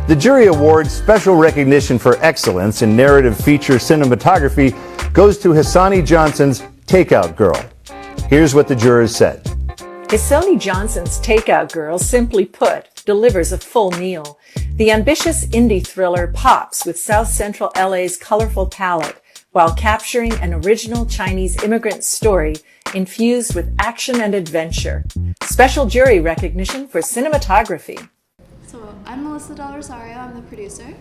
The jury awards special recognition for excellence in narrative feature cinematography goes to Hissoni Johnson's Takeout Girl. Here's what the jurors said. Hissoni Johnson's Takeout Girl, simply put, delivers a full meal. The ambitious indie thriller pops with South Central LA's colorful palette while capturing an original Chinese immigrant story infused with action and adventure. Special jury recognition for cinematography. So I'm Melissa Del Rosario, I'm the producer.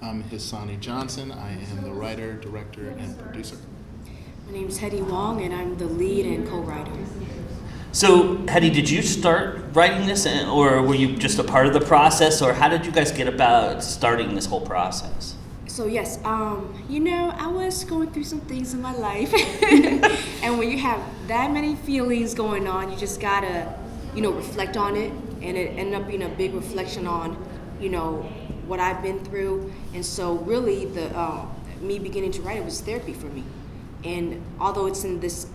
I'm Hissoni Johnson. I am the writer, director, and producer. My name is Hedy Wong, and I'm the lead and co-writer. So, Hedy, did you start writing this, or were you just a part of the process, or how did you guys get about starting this whole process? So yes, I was going through some things in my life, and when you have that many feelings going on, you just gotta, reflect on it, and it ended up being a big reflection on, what I've been through, and so really me beginning to write it was therapy for me. And although it's in this,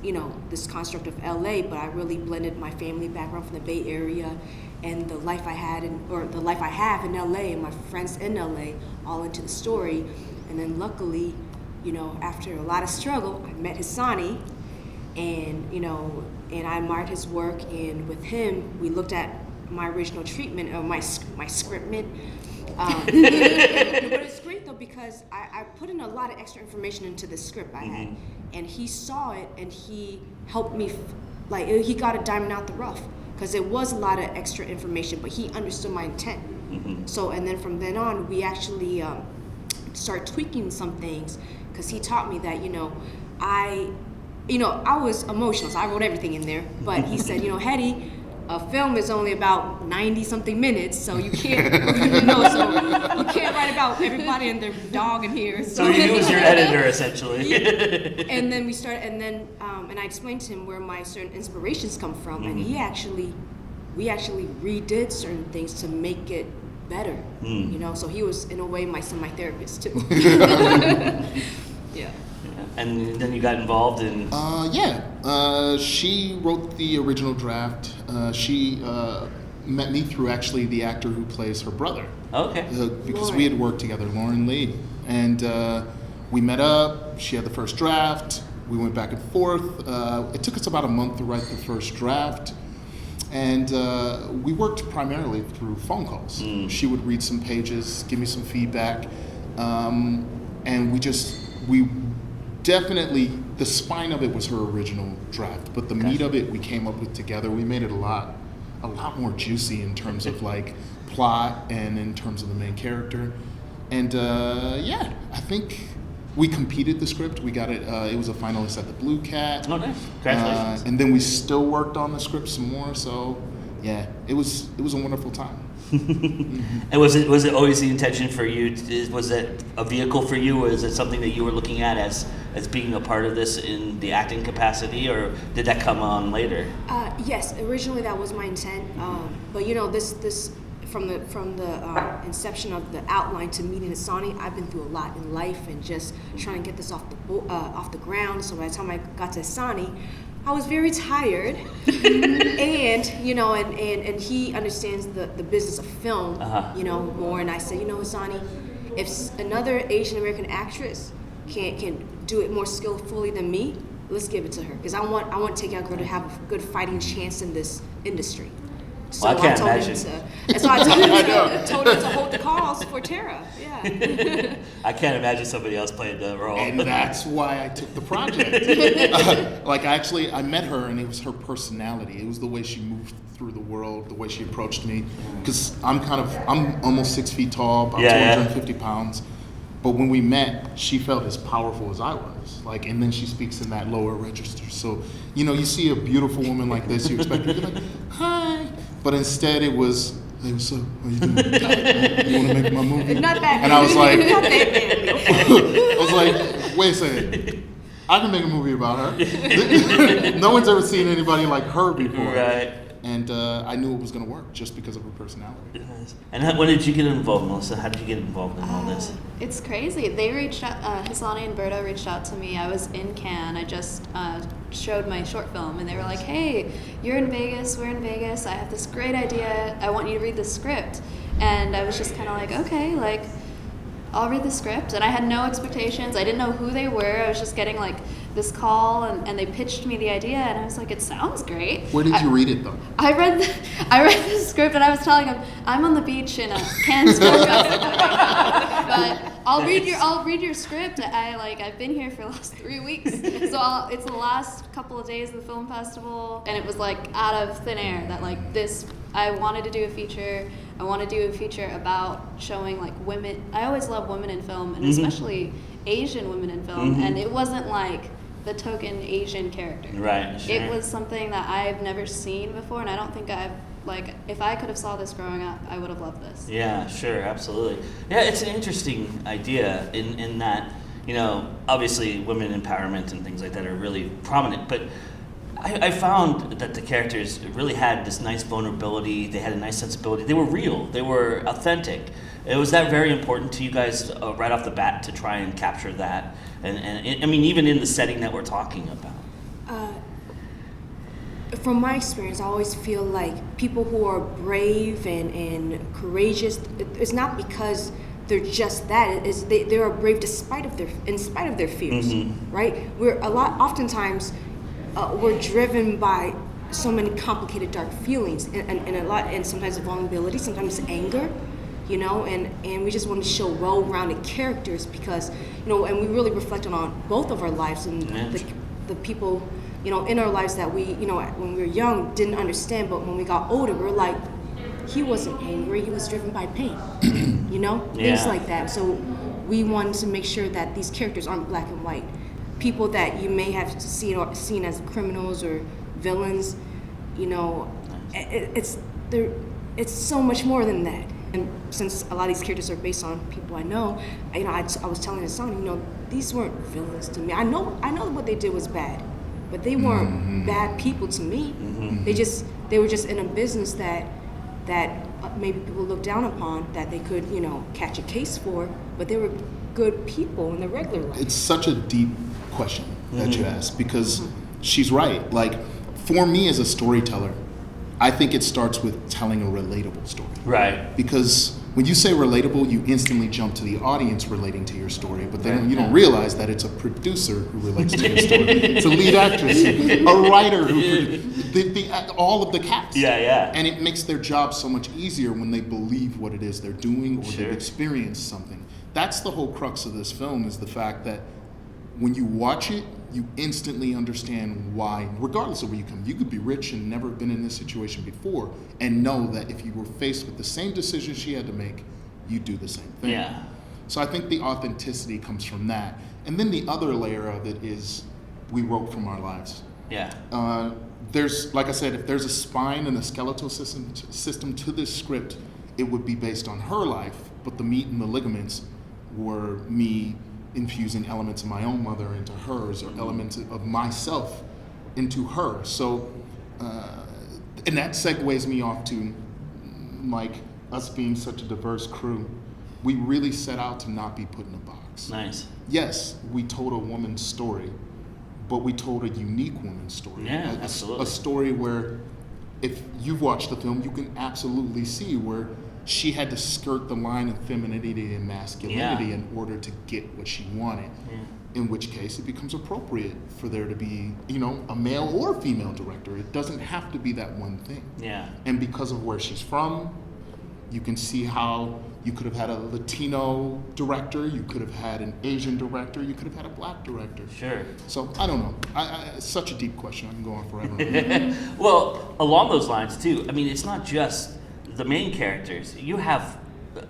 this construct of LA, but I really blended my family background from the Bay Area and the life I had, the life I have in LA and my friends in LA all into the story. And then luckily, after a lot of struggle, I met Hissoni, and, and I admired his work. And with him, we looked at my original treatment, or my scriptment. But it's great though, because I put in a lot of extra information into the script I had, and he saw it and he helped me, he got a diamond out the rough, because it was a lot of extra information, but he understood my intent. So, and then from then on, we actually start tweaking some things, because he taught me that, I was emotional, so I wrote everything in there, but he said, Hedy, a film is only about 90-something minutes, so you can't, so you can't write about everybody and their dog in here. So he was your editor, essentially. Yeah. And then we started, and I explained to him where my certain inspirations come from, and we actually redid certain things to make it better. So he was, in a way, my therapist too. Yeah. And then you got involved in... She wrote the original draft. She met me through actually the actor who plays her brother. Okay. Because Lauren. we had worked together, Lauren Lee. And we met up. She had the first draft. We went back and forth. It took us about a month to write the first draft. And we worked primarily through phone calls. She would read some pages, give me some feedback. And we definitely, the spine of it was her original draft, but the meat of it we came up with together. We made it a lot more juicy in terms of plot and in terms of the main character. And I think we competed the script. We got it. It was a finalist at the Blue Cat. Oh, nice! Congratulations. And then we still worked on the script some more. So yeah, it was a wonderful time. And was it always the intention for you? Was it a vehicle for you, or is it something that you were looking at as being a part of this in the acting capacity, or did that come on later? Yes, originally that was my intent. But this from the inception of the outline to meeting Hissoni, I've been through a lot in life and just trying to get this off the ground. So by the time I got to Hissoni, I was very tired, and and he understands the business of film, more. And I said, Hissoni, if another Asian American actress can do it more skillfully than me, let's give it to her, because I want Takeout Girl to have a good fighting chance in this industry. So I can't told imagine. I told him to hold the calls for Tara. Yeah. I can't imagine somebody else playing the role. And that's why I took the project. I met her, and it was her personality. It was the way she moved through the world, the way she approached me. Because I'm almost 6 feet tall, about 250 pounds. But when we met, she felt as powerful as I was. And then she speaks in that lower register. So, you see a beautiful woman like this, you expect her to be like, hi. But instead it was, hey, what's up? How you doing? You want to make my movie? Not that. And I was like, not that wait a second. I can make a movie about her. No one's ever seen anybody like her before. Right. And I knew it was going to work just because of her personality. And when did you get involved, Melissa? How did you get involved in all this? It's crazy. They reached out, Hissoni and Berto reached out to me. I was in Cannes. I just showed my short film, and they were like, hey, you're in Vegas, we're in Vegas. I have this great idea. I want you to read the script. And I was just kind of like, okay, like, I'll read the script. And I had no expectations. I didn't know who they were. I was just getting like this call, and they pitched me the idea, and I was like, it sounds great. Where did you read it though? I read the script, and I was telling him I'm on the beach in a Cannes Film Festival right now, but I'll read your script. I've been here for the last 3 weeks, so it's the last couple of days of the film festival, and it was like out of thin air that like this. I wanted to do a feature. I want to do a feature about showing like women. I always love women in film, and especially Asian women in film, and it wasn't like the token Asian character. Right, sure. It was something that I've never seen before, and I don't think if I could have saw this growing up, I would have loved this. Yeah, sure, absolutely. Yeah, it's an interesting idea in that, obviously women empowerment and things like that are really prominent, but I found that the characters really had this nice vulnerability, they had a nice sensibility, they were real, they were authentic. Was that very important to you guys right off the bat to try and capture that? And I mean, even in the setting that we're talking about? From my experience, I always feel like people who are brave and courageous, it's not because they're just that. They are brave in spite of their fears, right? Oftentimes we're driven by so many complicated, dark feelings, and sometimes vulnerability, sometimes anger. And we just want to show well-rounded characters because, and we really reflected on both of our lives and the people, in our lives that we, when we were young didn't understand, but when we got older, we were like, he wasn't angry, he was driven by pain, things like that. So we wanted to make sure that these characters aren't black and white. People that you may have seen as criminals or villains, it's so much more than that. And since a lot of these characters are based on people I know, I was telling Hissoni, these weren't villains to me. I know what they did was bad, but they weren't bad people to me. They were just in a business that maybe people look down upon, that they could, catch a case for, but they were good people in their regular life. It's such a deep question that you asked, because she's right. Like, for me as a storyteller, I think it starts with telling a relatable story. Right. Because when you say relatable, you instantly jump to the audience relating to your story, but then you don't realize that it's a producer who relates to your story. It's a lead actress, a writer, all of the cast. Yeah. And it makes their job so much easier when they believe what it is they're doing, or they've experienced something. That's the whole crux of this film, is the fact that when you watch it, you instantly understand why, regardless of where you come. You could be rich and never been in this situation before, and know that if you were faced with the same decision she had to make, you'd do the same thing. Yeah. So I think the authenticity comes from that. And then the other layer of it is we wrote from our lives. Yeah. There's, like I said, if there's a spine and a skeletal system to this script, it would be based on her life, but the meat and the ligaments were me infusing elements of my own mother into hers, or elements of myself into her. So, and that segues me off to, like, us being such a diverse crew. We really set out to not be put in a box. Nice. Yes, we told a woman's story, but we told a unique woman's story. Yeah, absolutely. A story where, if you've watched the film, you can absolutely see where she had to skirt the line of femininity and masculinity in order to get what she wanted. In which case, it becomes appropriate for there to be, a male or female director. It doesn't have to be that one thing. Yeah. And because of where she's from, you can see how you could have had a Latino director, you could have had an Asian director, you could have had a black director. Sure. So, I don't know. It's such a deep question. I can go on forever. Well, along those lines, too, I mean, it's not just the main characters. You have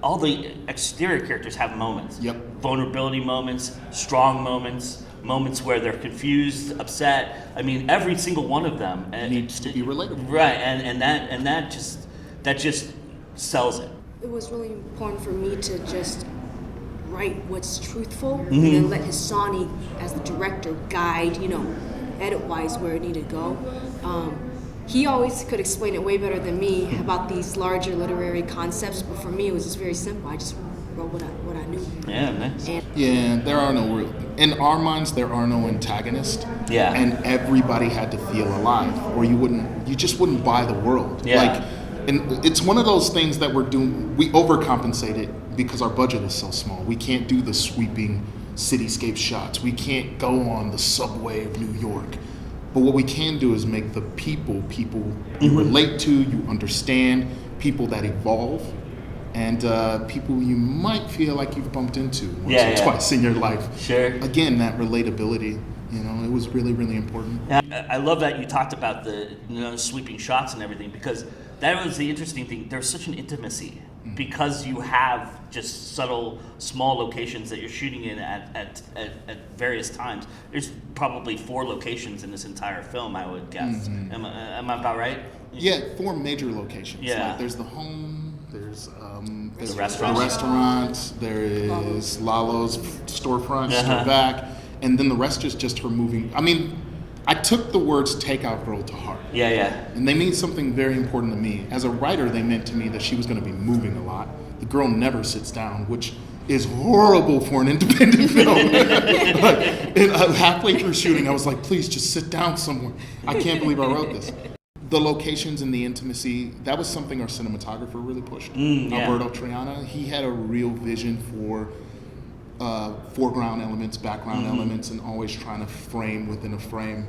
all the exterior characters have moments. Yep. Vulnerability moments, strong moments, moments where they're confused, upset. I mean, every single one of them needs to be relatable. Right, and that just sells it. It was really important for me to just write what's truthful, and then let Hissoni, as the director, guide, edit-wise where it needed to go. He always could explain it way better than me about these larger literary concepts, but for me it was just very simple. I just wrote what I knew. Yeah, nice. There are no in our minds, there are no antagonists. Yeah. And everybody had to feel alive, or you just wouldn't buy the world. Yeah. Like, and it's one of those things that we overcompensated because our budget is so small. We can't do the sweeping cityscape shots. We can't go on the subway of New York. But what we can do is make the people you relate to, you understand, people that evolve, and people you might feel like you've bumped into once or twice in your life. Sure. Again, that relatability, it was really, really important. I love that you talked about the sweeping shots and everything, because that was the interesting thing. There's such an intimacy because you have just subtle, small locations that you're shooting in at various times. There's probably 4 locations in this entire film, I would guess. Am I about right? Yeah, 4 major locations. Yeah. Like there's the home, there's the restaurant, there is Lalo's storefront, store back, and then the rest is just her moving. I mean, I took the words takeout girl to heart. Yeah. And they mean something very important to me. As a writer, they meant to me that she was going to be moving a lot. The girl never sits down, which is horrible for an independent film. And halfway through shooting, I was like, please just sit down somewhere. I can't believe I wrote this. The locations and the intimacy, that was something our cinematographer really pushed. Alberto Triana, he had a real vision for foreground elements, background elements, and always trying to frame within a frame.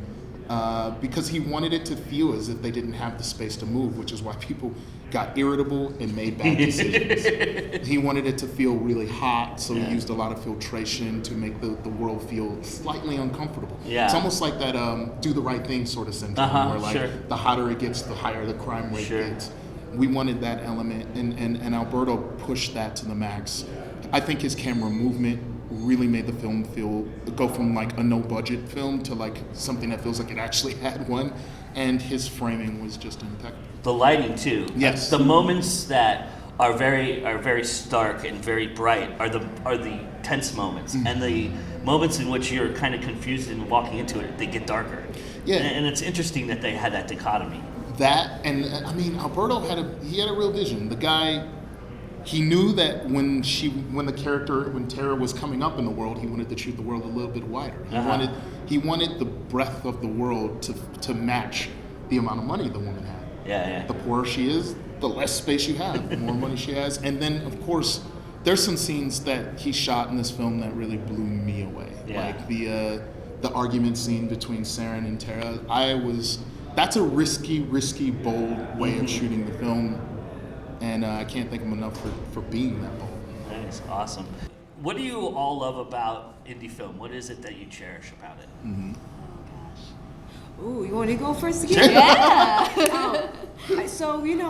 Because he wanted it to feel as if they didn't have the space to move, which is why people got irritable and made bad decisions. He wanted it to feel really hot, so he used a lot of filtration to make the world feel slightly uncomfortable. Yeah. It's almost like that do the right thing sort of syndrome, where the hotter it gets, the higher the crime rate gets. We wanted that element, and Alberto pushed that to the max. I think his camera movement really made the film go from like a no-budget film to like something that feels like it actually had one, and his framing was just impeccable. The lighting too. Yes. The moments that are very stark and very bright are the tense moments, and the moments in which you're kind of confused and walking into it, they get darker. Yeah. And it's interesting that they had that dichotomy. That, and I mean, Alberto had a real vision. The guy, he knew that when Tara was coming up in the world, he wanted to shoot the world a little bit wider. He wanted the breadth of the world to match the amount of money the woman had. Yeah. The poorer she is, the less space you have, the more money she has. And then, of course, there's some scenes that he shot in this film that really blew me away. Yeah. Like the argument scene between Saren and Tara. That's a risky, bold way of shooting the film. And I can't thank him enough for being that bold. That is awesome. What do you all love about indie film? What is it that you cherish about it? Ooh, you want to go first again? Yeah. So you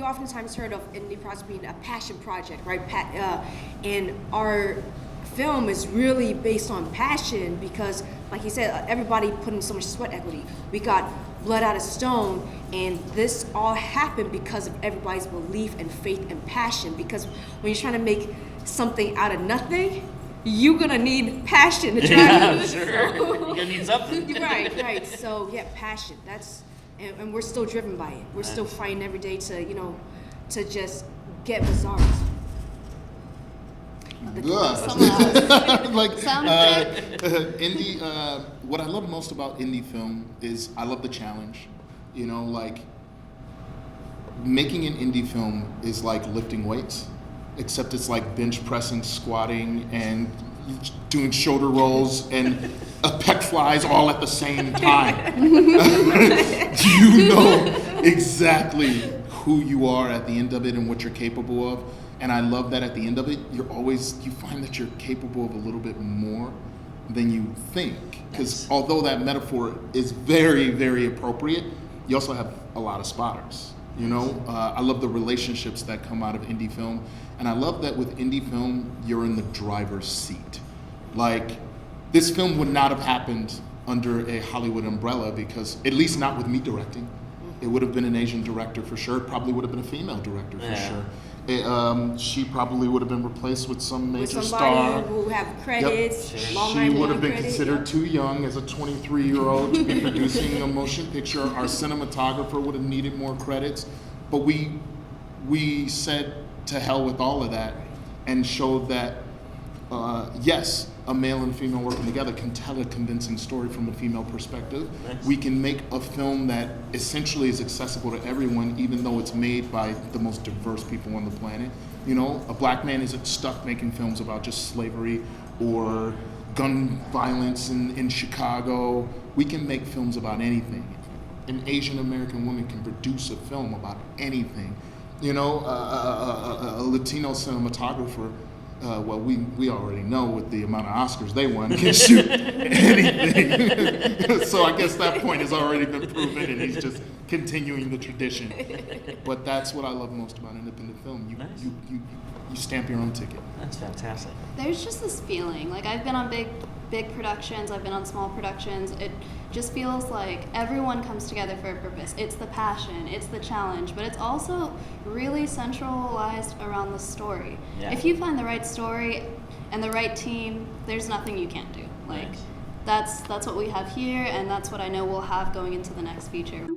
oftentimes heard of indie projects being a passion project, right? And our film is really based on passion because, like you said, everybody put in so much sweat equity. We got blood out of stone, and this all happened because of everybody's belief and faith and passion. Because when you're trying to make something out of nothing, you're gonna need passion to try. Yeah, sure. You're gonna need something. Right. So yeah, passion. And we're still driven by it. We're still fighting every day to just get results. Indie. What I love most about indie film is I love the challenge. Making an indie film is like lifting weights, except it's like bench pressing, squatting, and doing shoulder rolls and pec flies all at the same time. You know exactly who you are at the end of it and what you're capable of. And I love that at the end of it, you find that you're capable of a little bit more than you think. Because although that metaphor is very, very appropriate, you also have a lot of spotters. I love the relationships that come out of indie film. And I love that with indie film, you're in the driver's seat. Like, this film would not have happened under a Hollywood umbrella because, at least not with me directing. It would have been an Asian director for sure. It probably would have been a female director for sure. She probably would have been replaced with some major star who have credits. Yep. She would have been considered too young as a 23-year-old to be producing a motion picture. Our cinematographer would have needed more credits, but we said to hell with all of that and showed that yes, a male and female working together can tell a convincing story from a female perspective. Nice. We can make a film that essentially is accessible to everyone, even though it's made by the most diverse people on the planet. You know, a black man isn't stuck making films about just slavery or gun violence in Chicago. We can make films about anything. An Asian American woman can produce a film about anything. You know, a Latino cinematographer, well, we already know with the amount of Oscars they won, can shoot anything. So I guess that point has already been proven, and he's just continuing the tradition. But that's what I love most about independent film. Nice. You stamp your own ticket. That's fantastic. There's just this feeling, like I've been on big productions, I've been on small productions. It just feels like everyone comes together for a purpose. It's the passion, it's the challenge, but it's also really centralized around the story. Yeah. If you find the right story and the right team, there's nothing you can't do. Like Nice. that's what we have here, and that's what I know we'll have going into the next feature.